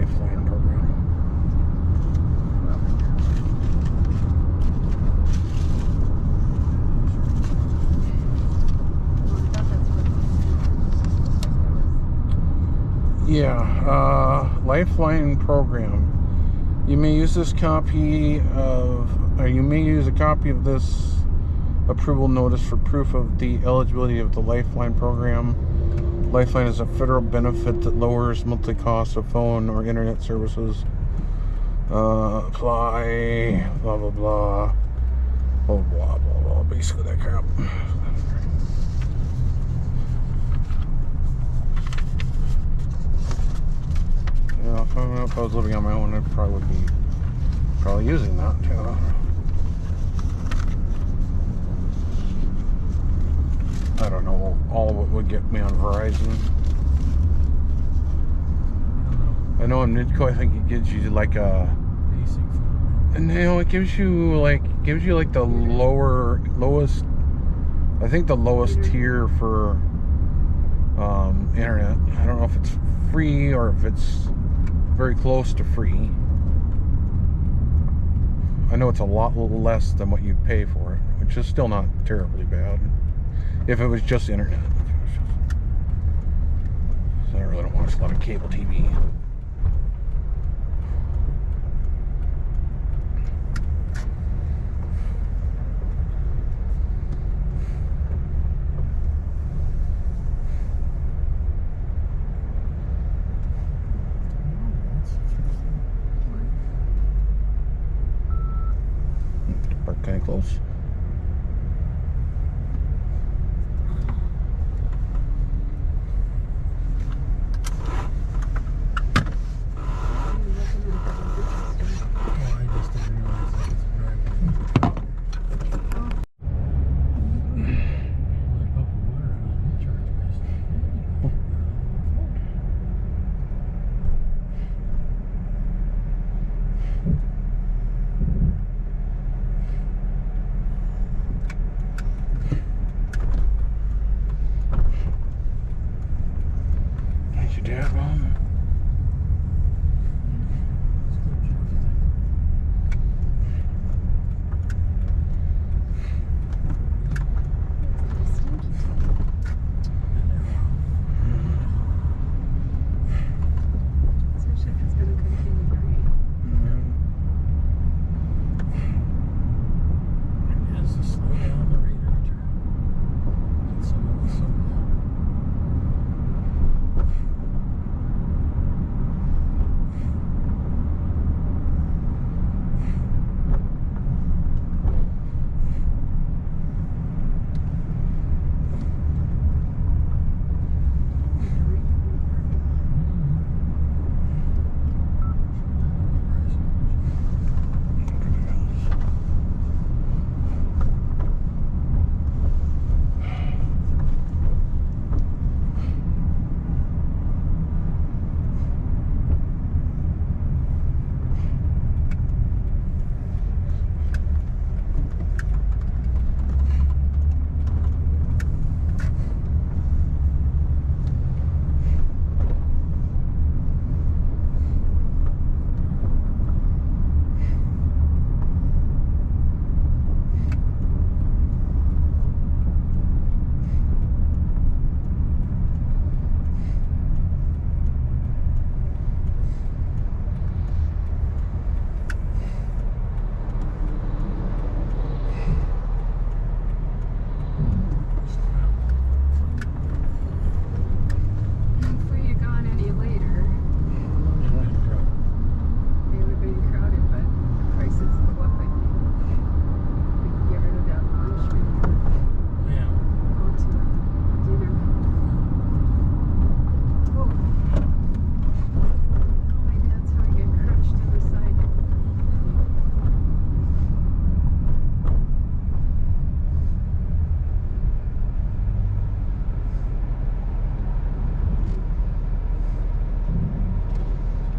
Lifeline program. Yeah, Lifeline program. You may use this copy of, or you may use a copy of this approval notice for proof of the eligibility of the Lifeline program. Lifeline is a federal benefit that lowers monthly costs of phone or internet services. Apply, blah, blah, blah. Blah, blah, blah, blah. Basically that crap. Yeah, if I was living on my own, I probably would be using that too. I don't know all of it would get me on Verizon. I know in Midco, I think it gives you like a basic, and it gives you like the lowest. I think the lowest tier for internet. I don't know if it's free or if it's very close to free. I know it's a lot less than what you pay for it, which is still not terribly bad. If it was just internet. So I really don't watch a lot of cable TV. Park kind of close.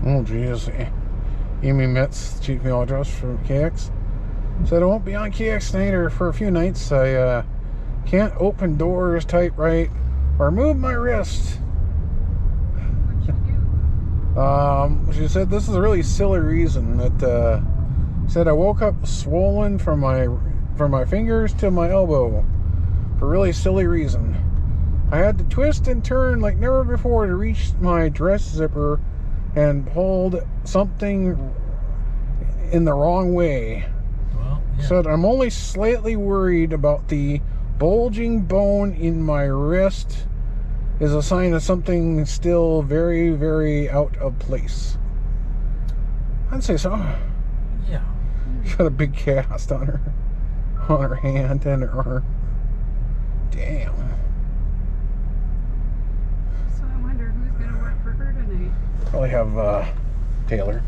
Oh geez, Amy Metz, chief mail address for KX, said I won't be on KX tonight for a few nights. I can't open doors tight right or move my wrist. What'd you do? She said this is a really silly reason. That said I woke up swollen from my fingers to my elbow for a really silly reason. I had to twist and turn like never before to reach my dress zipper and pulled something in the wrong way. Well, yeah. Said I'm only slightly worried about the bulging bone in my wrist is a sign of something still very, very out of place. I'd say so. Yeah. She got a big cast on her hand and her arm. Damn. So I wonder who's going to work for her tonight. Probably have Taylor.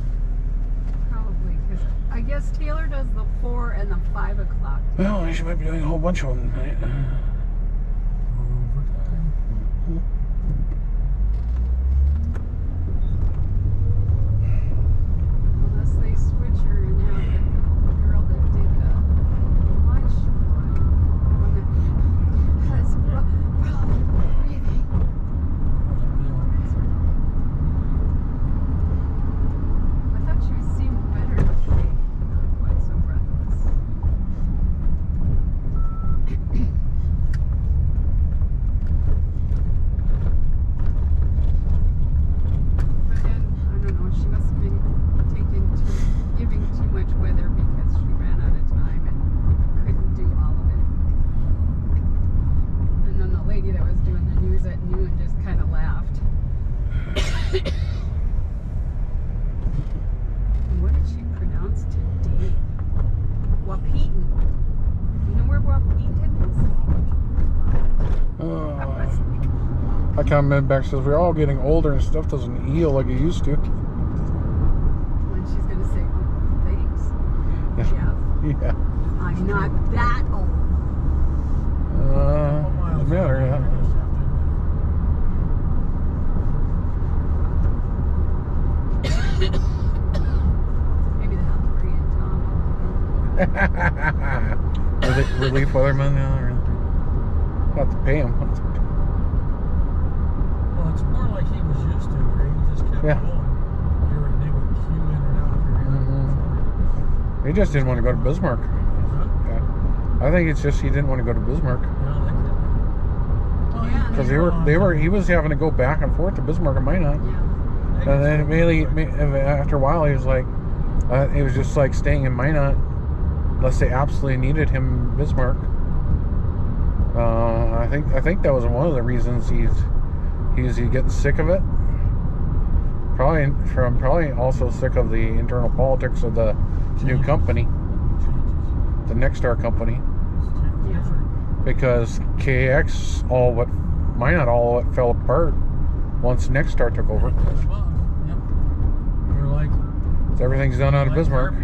Probably, because I guess Taylor does the 4 and the 5 o'clock. Well, she might be doing a whole bunch of them tonight. Unless they switch her and have the girl that did the lunch one that has problem breathing. I thought she seemed better today. Not quite so breathless. But then, I don't know, she must have been giving too much weather because she ran out of time and couldn't do all of it. And then the lady that was doing the news at noon just kind of laughed. And what did she pronounce today? Wapeton. You know where Wapeton is? That was like, I comment back says we're all getting older and stuff doesn't heal like it used to. when she's going to say, oh, thanks, Jeff. Yeah. I'm not that old. Doesn't matter, yeah. Maybe the Hillary and Tom. Is it relief weatherman now? Or have to pay him. Well, it's more like he was used to, where he just kept Yeah. going. They would queue in and out of here. He just didn't want to go to Bismarck. Yeah. I think it's just he didn't want to go to Bismarck Yeah, because he was having to go back and forth to Bismarck and Minot. Yeah. And then after a while, he was like, it was just like staying in Minot unless they absolutely needed him in Bismarck. I think that was one of the reasons he's getting sick of it. Probably also sick of the internal politics of the new company, the Nexstar company, because KX Minot all fell apart once Nexstar took over. You're like, So everything's done out of Bismarck.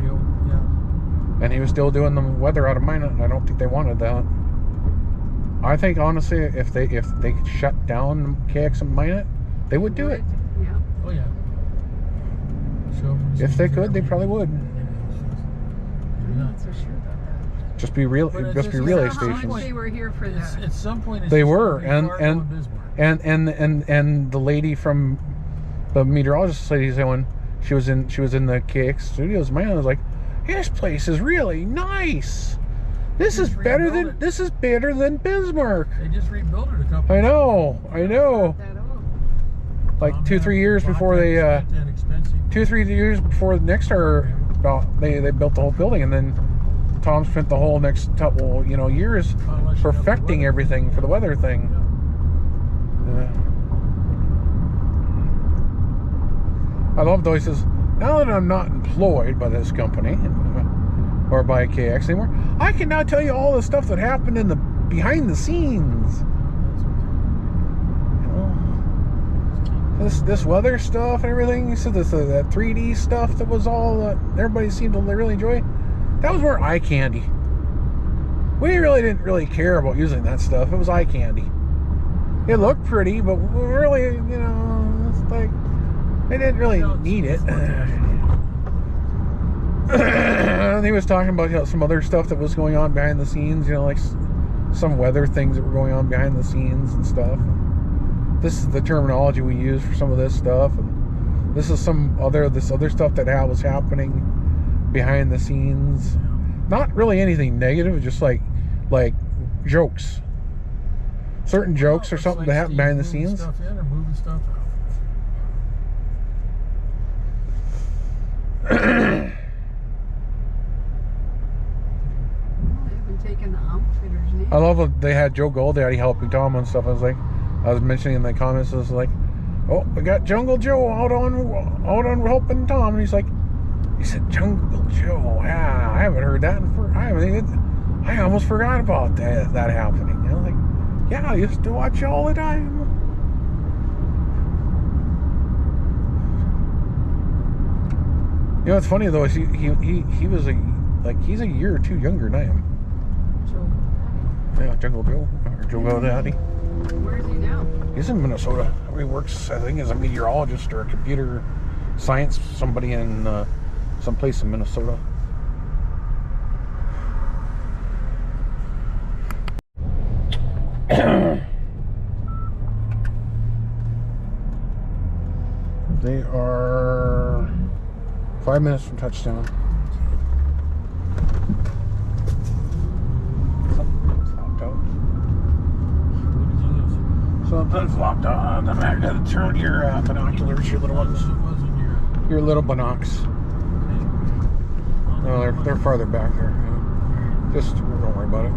And he was still doing the weather out of Minot, and I don't think they wanted that. I think honestly, if they could shut down KX and Minot, they would do it. Yeah. Oh yeah. So If they could, they probably would. I'm not so sure about that. Just be real. But Just be it's relay just- How much stations. they were here for that. At some point, it's They just were, gonna be far and from Bismarck. and the lady from the meteorologist lady said when she was in the KX studios, man, I was like, this place is really nice. This is Just better rebuild than it. this is better than Bismarck. They just rebuilt it a couple. I know. That old. Like 2-3 years before they 2-3 years before the Nexstar they built the whole building, and then Tom spent the whole next couple years perfecting everything for the weather thing. I love though he says, now that I'm not employed by this company or by KX anymore, I can now tell you all the stuff that happened in the behind the scenes. This weather stuff and everything. He said this that 3D stuff that was all that everybody seemed to really enjoy. That was more eye candy. We really didn't really care about using that stuff. It was eye candy. It looked pretty, but really, it's like they didn't really need it. And he was talking about some other stuff that was going on behind the scenes. Like some weather things that were going on behind the scenes and stuff. This is the terminology we use for some of this stuff, and this is this other stuff that was happening behind the scenes. Not really anything negative, just like jokes. Certain jokes or something that happen behind the scenes. Stuff in or moving stuff out. Well, they've been taking the outfitter's name. I love that they had Joe Goldaddy helping Tom and stuff. I was mentioning in the comments, I was like, oh, we got Jungle Joe out on helping Tom, and he said Jungle Joe. Yeah, I haven't heard that I almost forgot about that happening. And I was like, yeah, I used to watch you all the time. You know what's funny though is he was he's a year or two younger than I am. Joe. Yeah, Jungle Joe or Joe Goldaddy. Where is he now? He's in Minnesota. He works, I think, as a meteorologist or a computer science somebody in someplace in Minnesota. They are 5 minutes from touchdown. Something's locked out. Something's locked on the back of the turn. Your binoculars, your little ones. Your little binocs. No, they're farther back there. Yeah. Just don't worry about it.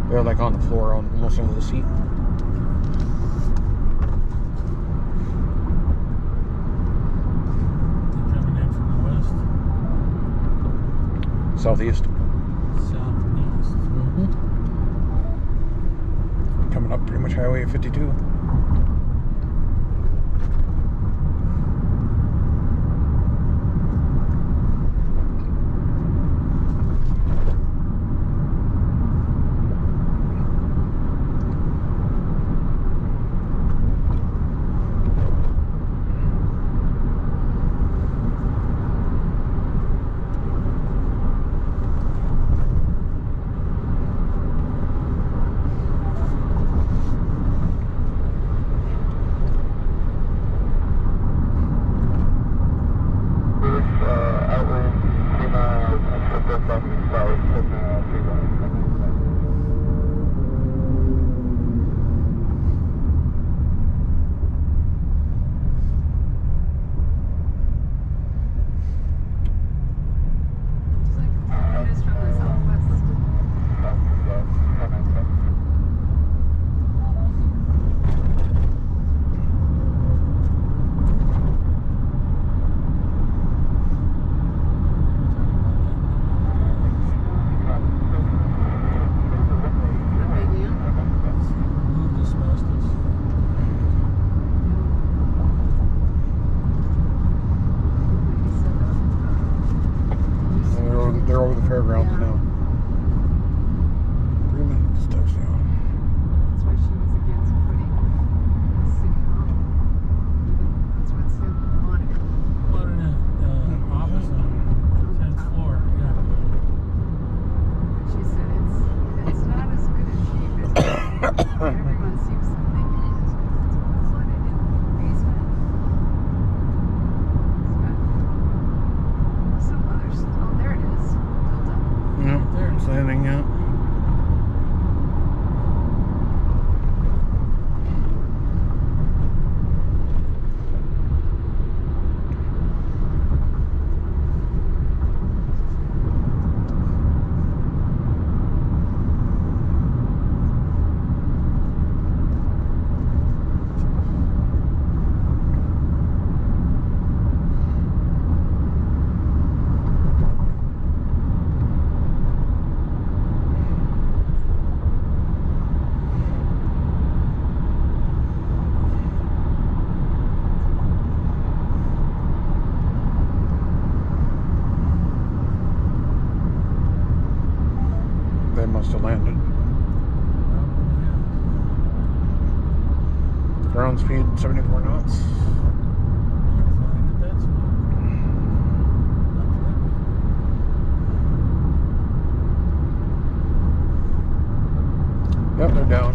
They're like on the floor, almost under the seat. Coming in from the west. Southeast. Southeast. Coming up pretty much Highway 52. They're over the fairgrounds now. 3 minutes touchdown. That's why she was against putting the city hall. That's what's in Monica. Well, in the office on the 10th floor, yeah. She said it's not as good a shape as everyone seems to think it is, because it's flooded in the basement. It's got some others. Oh, there it is. Built up. Yep, There. it's landing out. They must have landed. Ground speed 74 knots. Yep, they're down.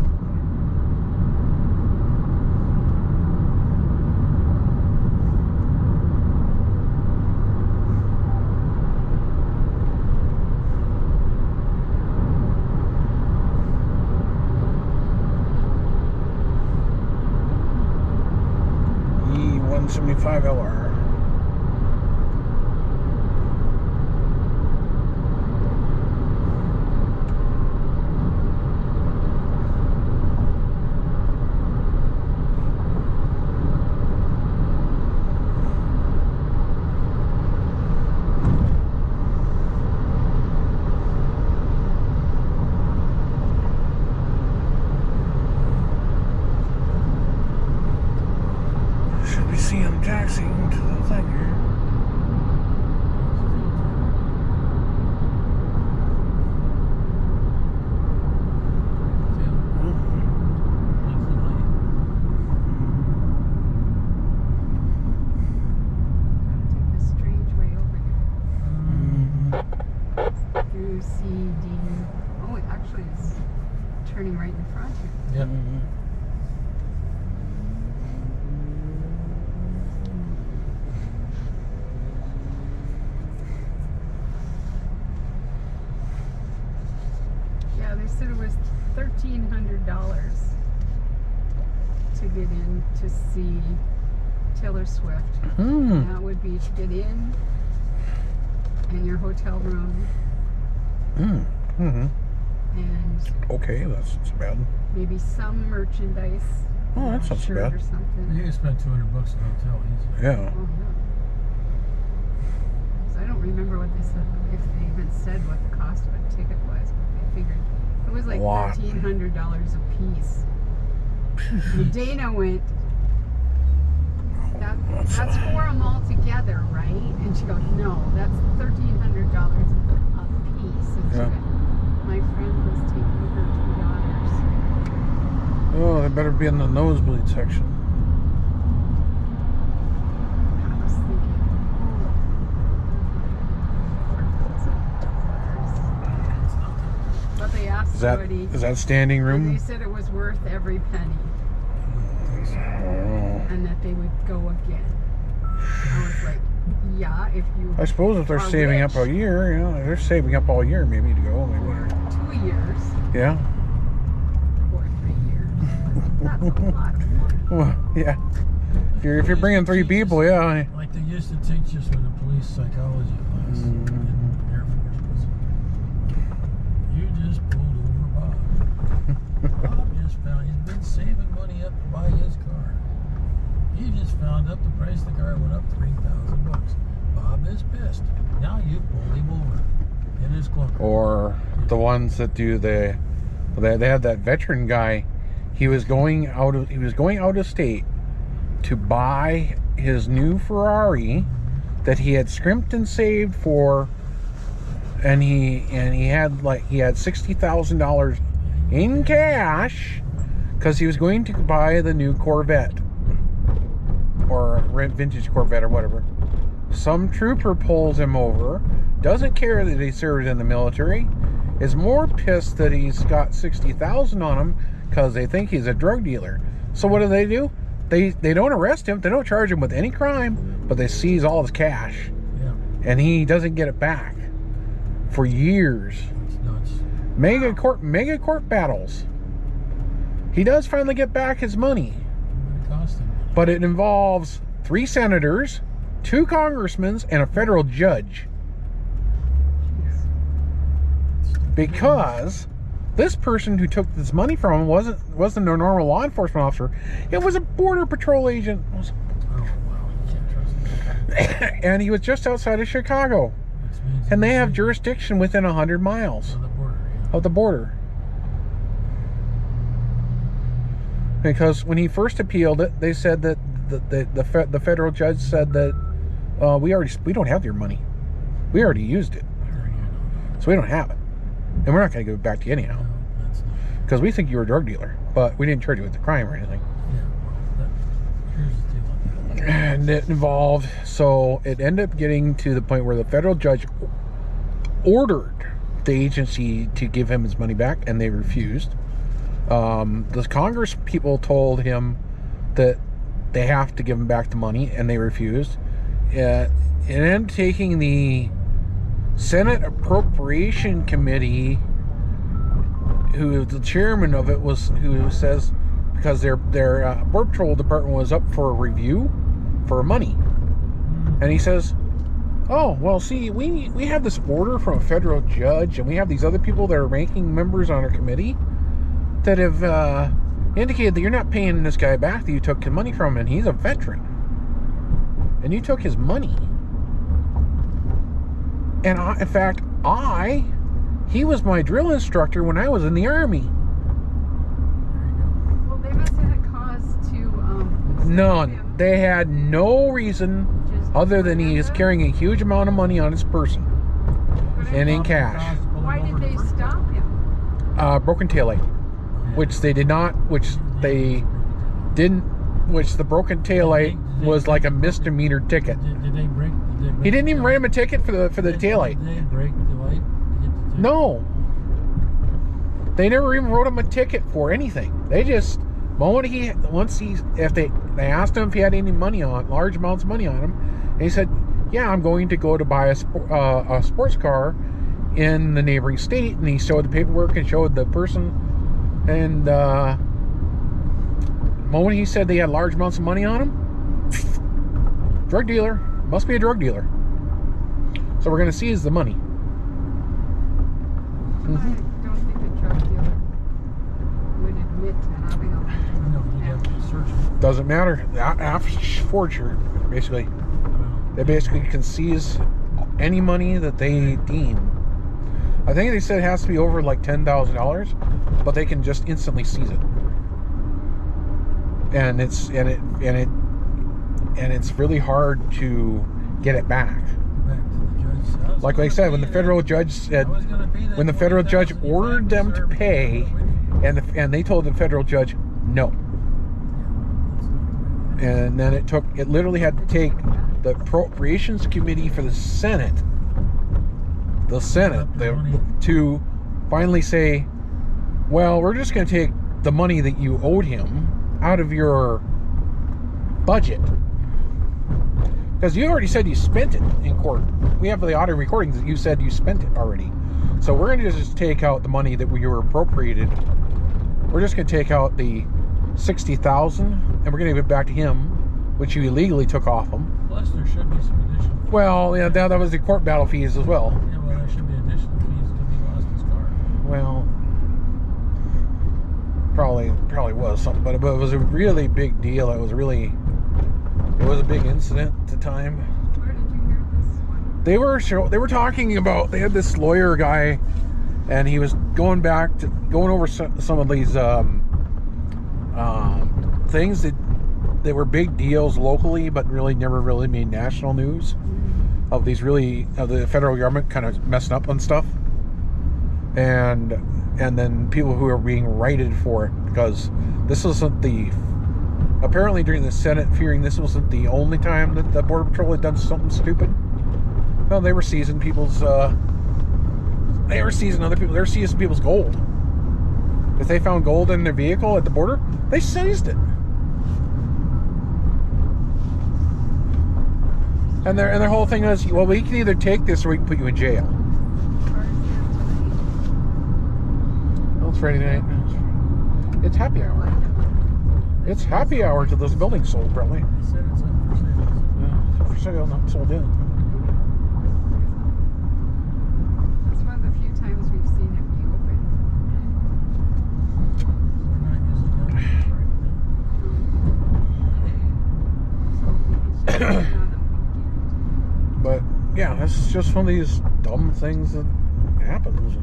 175 LR. Should be seeing them taxiing to the thing here. Take a strange way over here. Through CD. Oh, it actually is turning right in front here. Yep. Yeah, they said it was $1,300 to get in to see Taylor Swift. Hmm. That would be to get in and your hotel room Mm-hmm. and Okay, that's not so bad. maybe some merchandise. Oh, that's not so shirt bad. or something. You can spend $200 at a hotel easy. Yeah. Oh, yeah. 'Cause I don't remember what they said, if they even said what the cost of a ticket was, but they figured it was like lot. $1,300 a piece. And Dana went, that's for them all together, right? And she goes, no, that's $1,300 a piece. And she Yeah. went, my friend was taking her two daughters. Oh, they better be in the nosebleed section. I was thinking, $4,000. But they asked Is that somebody, standing and they room? said it was worth every penny, Oh. and that they would go again. I was like, yeah, if you I suppose if they're are saving up rich a year, you know, they're saving up all year maybe to go. for Maybe. 2 years Yeah. or 3 years, that's a lot of money. Well, yeah. If you're bringing three people, yeah. Like they used to teach us in the police psychology class in the Air Force. Was, you just pulled over Bob. Bob just found he's been saving money up to buy his car. He just found out the price of the car went up $3,000. Bob is pissed. Now you pulled him over in his clunker. Or the ones that do they had that veteran guy. He was going out of state to buy his new Ferrari that he had scrimped and saved for, and he had $60,000 in cash because he was going to buy the new Corvette or vintage Corvette or whatever. Some trooper pulls him over, doesn't care that he served in the military, is more pissed that he's got $60,000 on him because they think he's a drug dealer. So what do? They don't arrest him, they don't charge him with any crime, but they seize all his cash. Yeah, And he doesn't get it back for years. it's nuts. Mega court battles. He does finally get back his money, What it cost him? but it involves 3 senators, 2 congressmen, and a federal judge. Because this person who took this money from him wasn't a normal law enforcement officer. It was a border patrol agent. Oh wow, you can't trust him. And he was just outside of Chicago. Which means And they he have was jurisdiction within 100 miles on the border. Yeah. of the border. Because when he first appealed it, they said that the federal judge said that we don't have your money. We already used it, so we don't have it, and we're not going to give it back to you anyhow. No, that's not. Because we think you were a drug dealer, but we didn't charge you with the crime or anything. Yeah, well, here's the deal on that. And it involved, so it ended up getting to the point where the federal judge ordered the agency to give him his money back, and they refused. The Congress people told him that they have to give him back the money, and they refused. And then taking the Senate Appropriation Committee, who the chairman of it was, who says because their Border Patrol department was up for a review for money. And he says, oh, well, see, we have this order from a federal judge, and we have these other people that are ranking members on our committee that have indicated that you're not paying this guy back that you took money from, and he's a veteran. And you took his money. And in fact, he was my drill instructor when I was in the Army. Well, they must have had cause to None. him. They had no reason other than he is carrying a huge amount of money on his person and in cash. Why did they stop him? Broken taillight, which they did not, which the broken taillight was like a misdemeanor ticket. Did they break? He didn't even write him a ticket for the taillight. Did they break the light to get the ticket? No. They never even wrote him a ticket for anything. They just, if they asked him if he had any money on, large amounts of money on him, and he said, yeah, I'm going to go to buy a sports car in the neighboring state, and he showed the paperwork and showed the person, and the moment he said they had large amounts of money on him, drug dealer, must be a drug dealer. So we're going to seize the money. I don't think a drug dealer would admit to having a No, you have to search it. Doesn't matter. After forgery, basically. They basically can seize any money that they deem. I think they said it has to be over like $10,000, but they can just instantly seize it. And it's really hard to get it back. Like I said, when the federal judge said, when the federal judge ordered them to pay, and they told the federal judge no. And then it literally had to take the Appropriations Committee for the Senate to finally say, well, we're just going to take the money that you owed him out of your budget. Because you already said you spent it in court. We have the audio recordings that you said you spent it already. So we're going to just take out the money that you were appropriated. We're just going to take out the $60,000, and we're going to give it back to him, which you illegally took off him. Plus, there should be some additional. Well, yeah, that was the court battle fees as well. Yeah, well, there should be additional fees because he lost his car. Well, probably was something, but it was a really big deal. It was a big incident at the time. Where did you hear this one? They were talking about, they had this lawyer guy, and he was going over some of these things that were big deals locally, but really never really made national news, of the federal government kind of messing up on stuff, and then people who are being righted for it, because this wasn't apparently during the Senate hearing, this wasn't the only time that the Border Patrol had done something stupid. Well, they were seizing people's other people's gold. If they found gold in their vehicle at the border, they seized it. And their whole thing is, well, we can either take this or we can put you in jail. Well, it's Friday night. It's happy hour. It's happy hour to this building sold, probably. They said it's up for sale. Yeah, for sale, not sold in. That's one of the few times we've seen it be open. We're not using guns right now. So maybe it's just on the weekend. But yeah, that's just one of these dumb things that happens.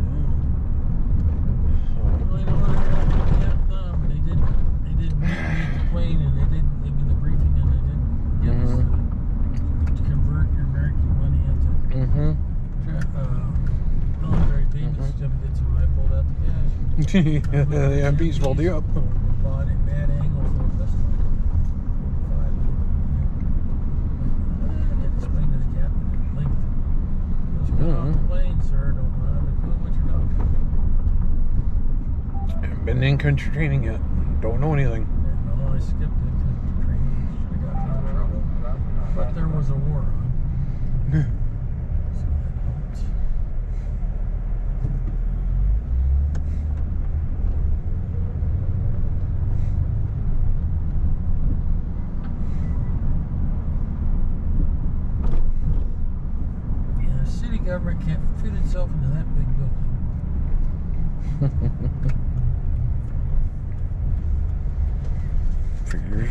Well, you know what? They did meet the plane, and they did give the briefing, and they did give us to convert your American money into military payment certificates. When I pulled out the cash, The MPs rolled you up. Bought a bad angle for this one. I explained to the captain at length. Just got off the plane, sir. Don't have a clue what you're talking about. Haven't been in country training yet. Don't know anything. No, I skipped it. Training should have got me in trouble. But there was a war on. So that helped. can't fit itself into that big building. Figures.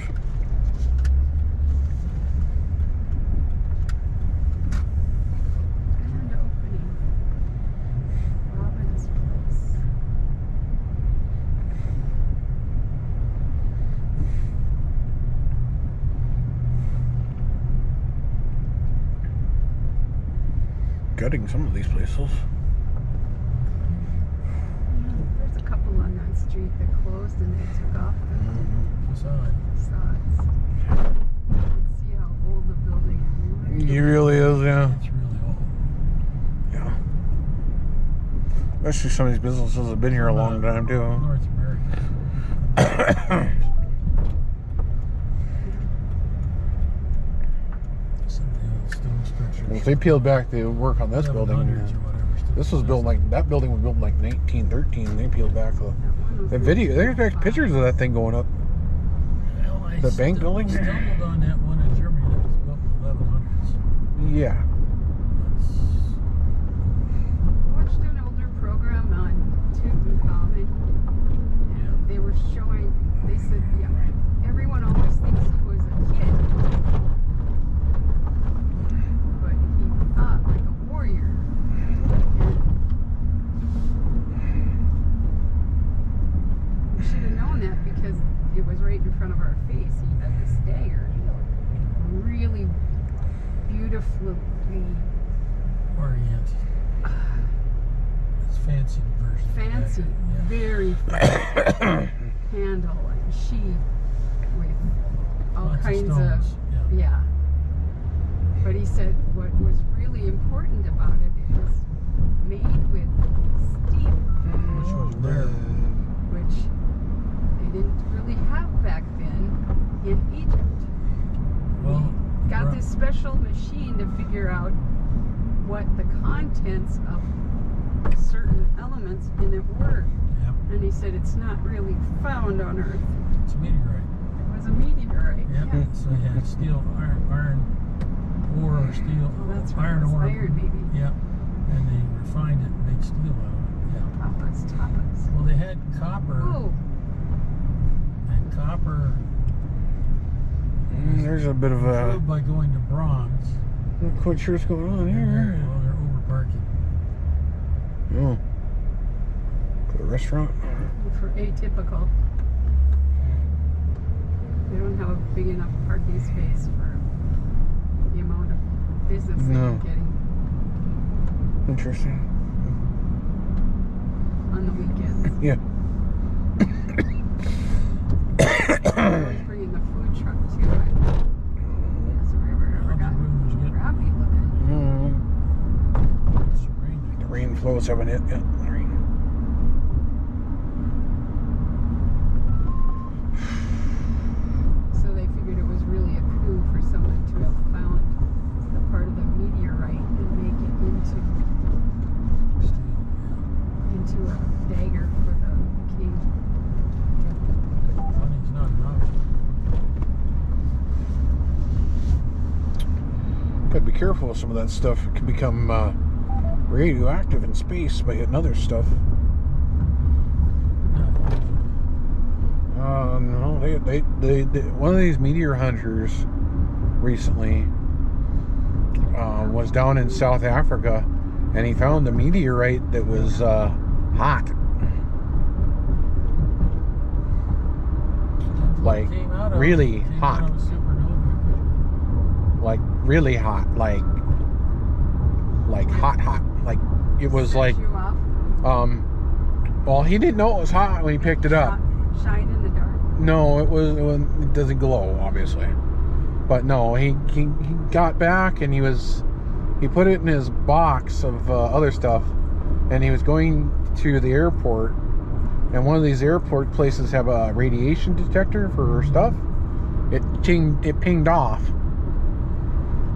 Grand opening. Robin's Place. Gutting some of these places. There's a couple on that street that closed and they took off the Facade. facades. Let's see how old the building is. It really is, yeah. It's really old. Yeah. Especially some of these businesses have been here a long time too. North America. Some of the old stone structures. If they peeled back the work on this 700s building, or whatever still this was built exist. like, that building was built in like 1913. They peeled back the video. There's back pictures of that thing going up. Well, I The bank building? stumbled on that one in Germany that was built in the 1100s. Yeah. Watched an older program on Tutankhamun. Yeah. They were showing, they said, yeah, everyone always thinks he was a kid. But he fought like a warrior. And we should have known that because it was right in front of our face. He had this dagger. Really beautifully. Orient. It's fancy version. of Fancy, that. Yeah. very fancy handle and sheath with all Lots kinds of stones. yeah. But he said what was really important about it is made with steel, Which was rare. which they didn't really have back then in Egypt. Well, We got this special machine to figure out what the contents of certain elements in it were. yeah, And he said it's not really found on Earth. it's a meteorite. It was a meteorite. Yeah. So they had steel, iron ore or steel, Well, that's what iron it was, ore. iron maybe. Yeah. And they refined it and made steel out of it. Yeah. Tapas. Well, they had copper, Oh, and copper There's a bit of a. improved by going to bronze. Not quite sure what's going on And here. well, they're over parking. Oh. Got a restaurant. for atypical. They don't have a big enough parking space for the amount of business No. they're getting Interesting. on the weekends. Yeah. Always bringing the food truck too. Yes, river Well, got the room was getting crappy looking. Mm. strange. The rain flows haven't hit yet. The rain. So they figured it was really a coup for someone to have found the part of the meteorite and make it Steel, into a dagger for the king. yeah. Money's not an option. Gotta be careful with some of that stuff. It can become radioactive in space by hitting other stuff. No, they one of these meteor hunters recently was down in South Africa, and he found a meteorite that was hot, like Came out of- really came hot, out of a supernova. like really hot, like hot, like it was Set like you off, well, he didn't know it was hot when he picked it up. Shine in the dark. No, it doesn't glow, obviously. But no, he got back and he put it in his box of other stuff, and he was going to the airport, and one of these airport places have a radiation detector for stuff. It pinged off.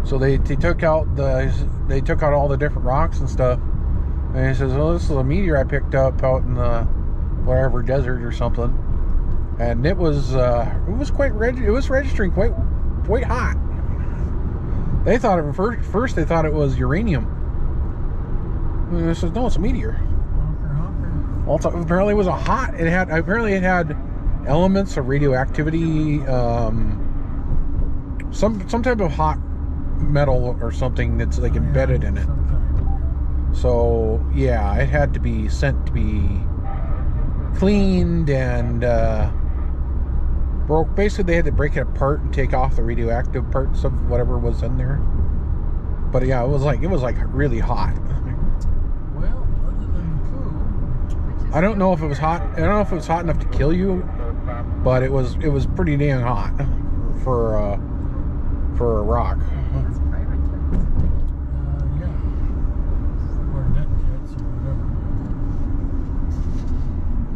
So they took out all the different rocks and stuff, and he says, "Well, this is a meteor I picked up out in the wherever desert or something." And it was registering quite hot. They thought first they thought it was uranium. And I said, no, it's a meteor. Honker, honker. Also, apparently it was a hot. Apparently it had elements of radioactivity, some type of hot metal or something that's like embedded in it. So yeah, it had to be sent to be cleaned and broke. Basically, they had to break it apart and take off the radioactive parts of whatever was in there. But yeah, it was like really hot. Well, other than the poo, I don't know if it was hot. I don't know if it was hot enough to kill you, but it was pretty dang hot for a rock. That's private jets. yeah, or net jets or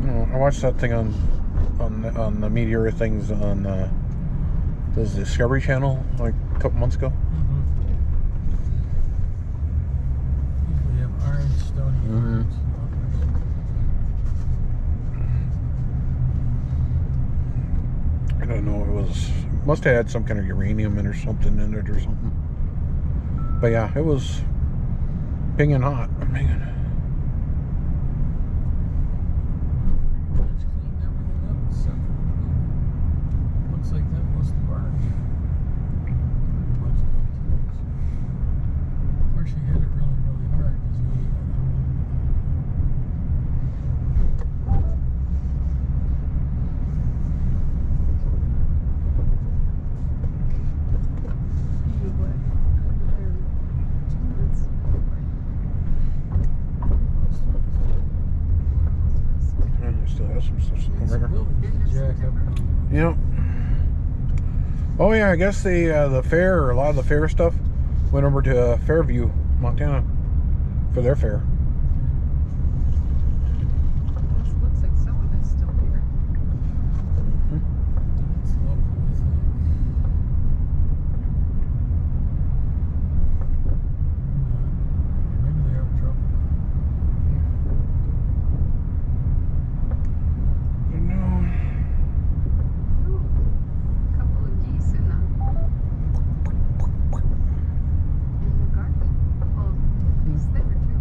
whatever. I watched that thing on the meteor things on the Discovery Channel like a couple months ago. Usually have orange stony birds. I don't know. It must have had some kind of uranium in or something in it or something. But yeah, it was pinging hot. Man. Let's clean everything up. So, looks like that was the barn. Pretty much done. Of course, you hit it really, really hard because you only got Maybe what? Another 2 months before. I still have some stuff over here. jack up. Yep. Oh yeah, I guess the fair, or a lot of the fair stuff, went over to Fairview, Montana, for their fair. Looks like some of it's still here. It's local, I think. Maybe they have trouble. Ooh, a couple of geese in the garden. Well, geese there too.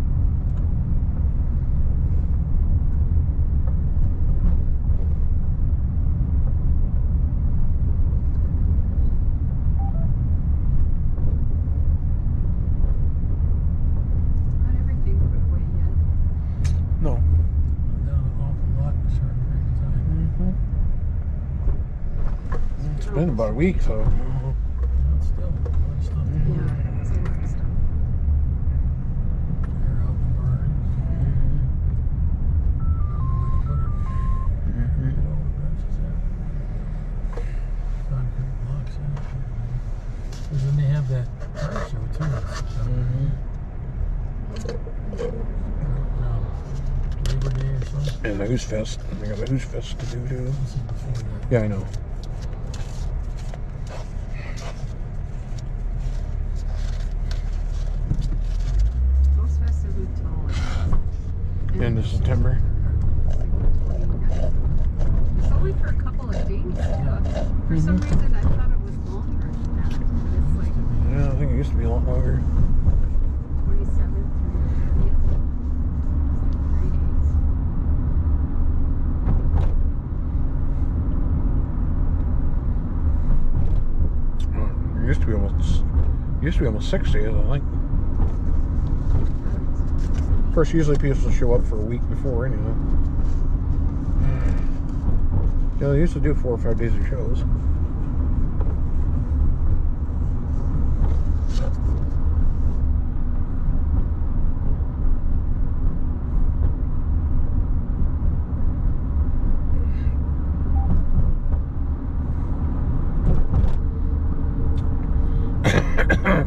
Not everything put away yet. No. Down an awful lot in a short period of time. It's been about a week, so. Not still. A lot of stuff to do. Yeah, it's a lot of stuff. Clear out the barn. Where to put it. Get all the branches out. Concrete blocks in. Because then they have that car show too. Around Labor Day or something. And the Who's Fest. They got the Who's Fest to do too. This is before that. Yeah, I know. Most festive until End of September. It's only for a couple of days too. For some reason I thought it was longer than that. But it's like Yeah, I think it used to be a lot longer. 27th through 30th. It's like 3 days. It used to be almost 6 days, I think. Of course, usually people show up for a week before anyway. Yeah, they used to do 4 or 5 days of shows.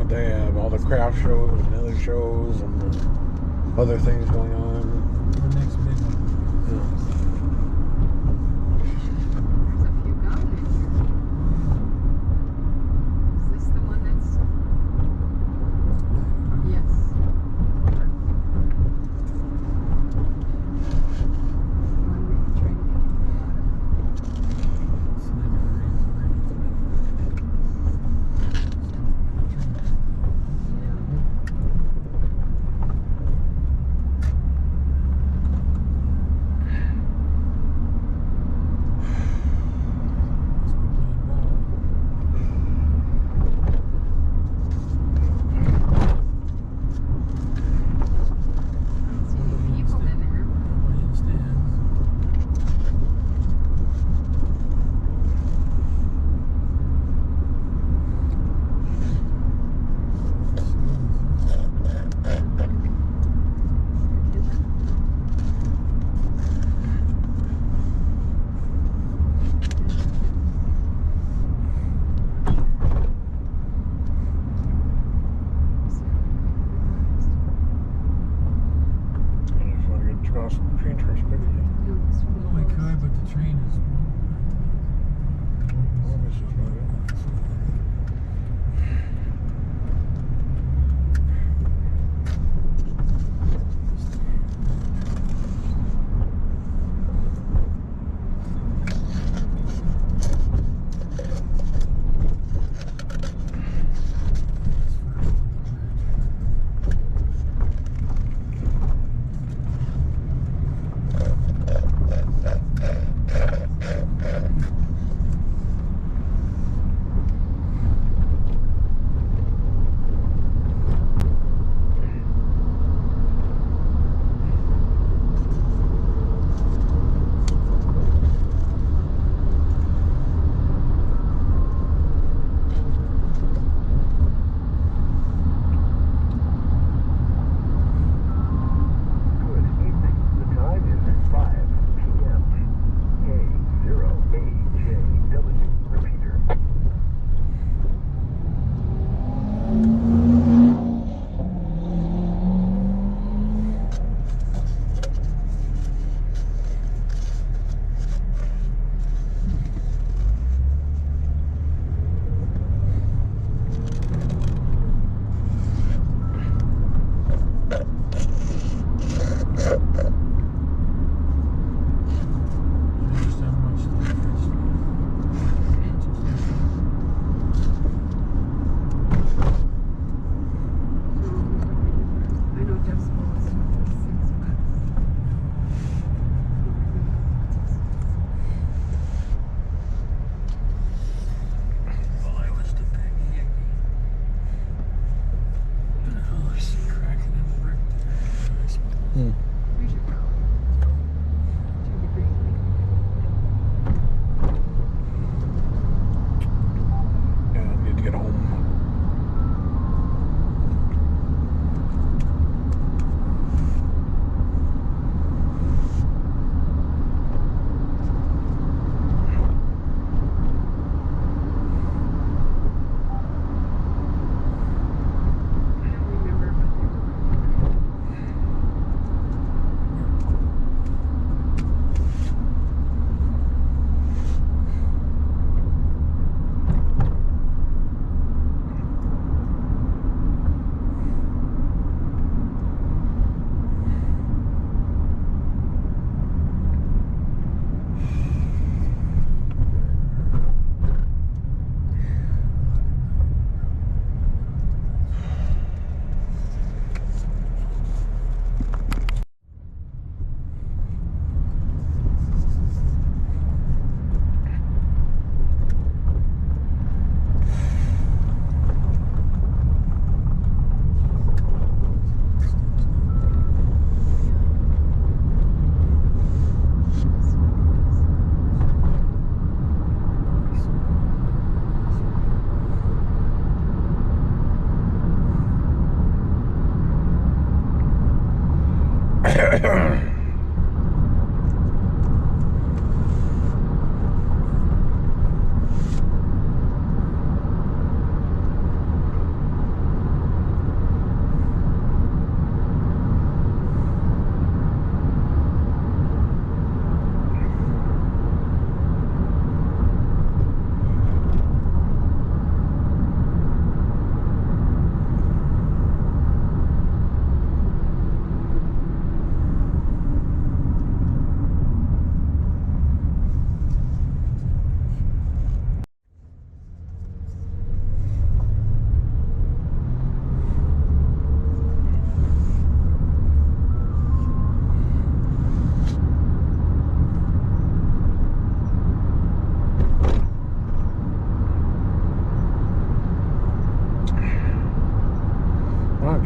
They have all the craft shows and other shows and other things going on. The next big one. There's a few gone in here. Is this the one that's? Yes. The one that you're trying to get out of. It's like a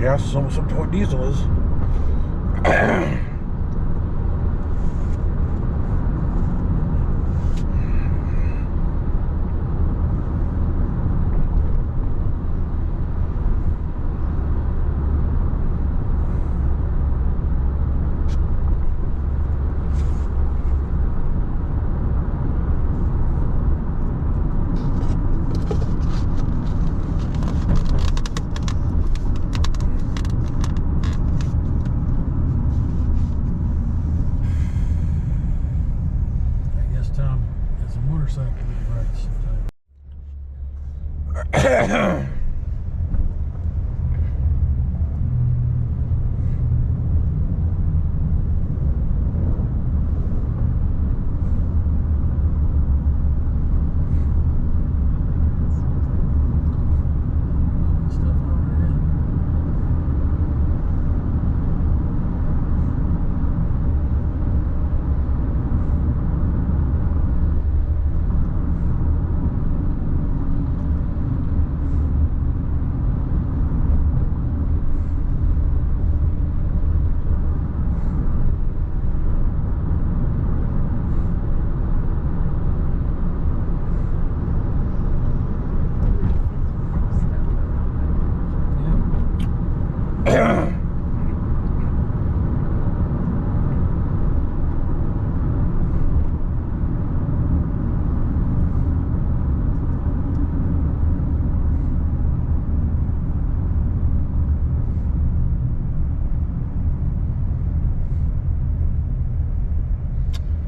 gas is almost up to what diesel is. Motorcycle rides sometimes.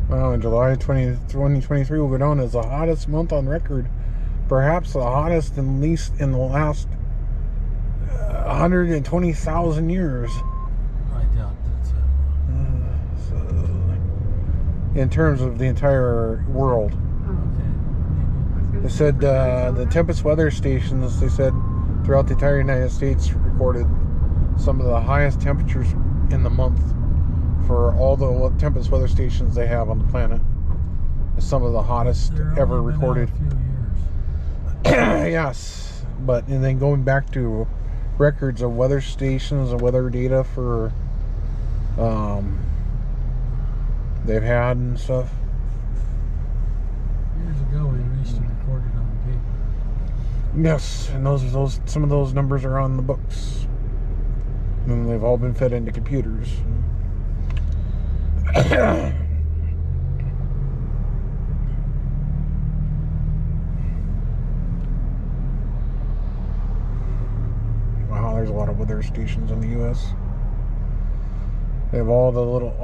Well, in July 2023 will go down as the hottest month on record. Perhaps the hottest in the last 120,000 years. I doubt that's So, in terms of the entire world. okay. They said the Tempest weather stations, they said throughout the entire United States recorded some of the highest temperatures in the month for all the Tempest weather stations they have on the planet. It's some of the hottest ever recorded. A few years. Yes, but and then going back to records of weather stations and weather data for they've had and stuff. Years ago, we used to record it on paper. Yes, and those some of those numbers are on the books, and they've all been fed into computers. Wow, there's a lot of weather stations in the U.S. They have all the little